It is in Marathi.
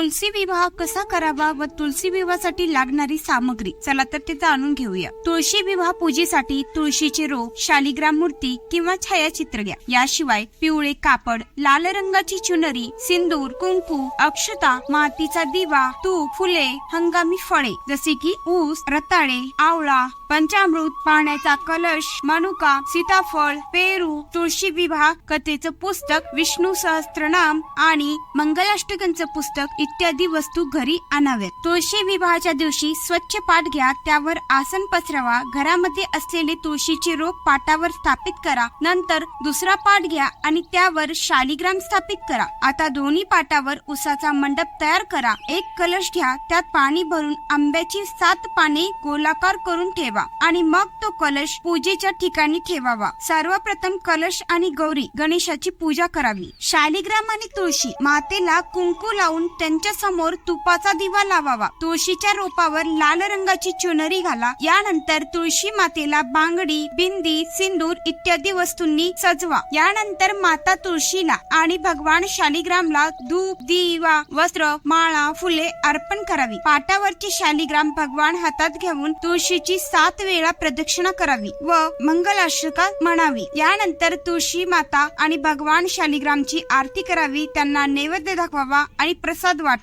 तुलसी विवाह कसा करावा व तुलसी विवाहासाठी लागणारी सामग्री, चला तर ते जाणून घेऊया. तुळशी विवाह पूजेसाठी तुळशीचे रोप, शालिग्राम मूर्ती किंवा छायाचित्र घ्या. याशिवाय पिवळे कापड, लाल रंगाची चुनरी, सिंदूर, कुंकू, अक्षता, मातीचा दिवा, तूप, फुले, हंगामी फळे जसे की ऊस, रताळे, आवळा, पंचामृत, पाण्याचा कलश, मनुका, सीताफळ, पेरू, तुळशी विवाह कथेचं पुस्तक, विष्णू सहस्त्रनाम आणि मंगलाष्टकांचं पुस्तक इत्यादी वस्तू घरी आणाव्यात. तुळशी विवाहाच्या दिवशी स्वच्छ पाट घ्या, त्यावर आसन पसरवा. घरामध्ये असलेले तुळशीचे रोप पाटावर स्थापित करा. नंतर दुसरा पाट घ्या आणि त्यावर शालिग्राम स्थापित करा. आता दोन्ही पाटावर उसाचा मंडप तयार करा. एक कलश घ्या, त्यात पाणी भरून आंब्याची 7 पाने गोलाकार करून ठेवा आणि मग तो कलश पूजेच्या ठिकाणी ठेवावा. सर्वप्रथम कलश आणि गौरी गणेशाची पूजा करावी. शालिग्राम आणि तुळशी मातेला कुंकू लावून त्यांच्या समोर तुपाचा दिवा लावावा. तुळशीच्या रोपावर लाल रंगाची चुनरी घाला. यानंतर तुळशी मातेला बांगडी, बिंदी, सिंदूर इत्यादी वस्तूंनी सजवा. यानंतर माता तुळशीला आणि भगवान शालिग्रामला धूप, दिवा, वस्त्र, माळा, फुले अर्पण करावी. पाटावरची शालिग्राम भगवान हातात घेऊन तुळशीची 7 वेळा प्रदक्षिणा करावी व मंगलाष्टका म्हणावी. यानंतर तुळशी माता आणि भगवान शालिग्रामची आरती करावी. त्यांना नैवेद्य दाखवावा आणि प्रसाद वाट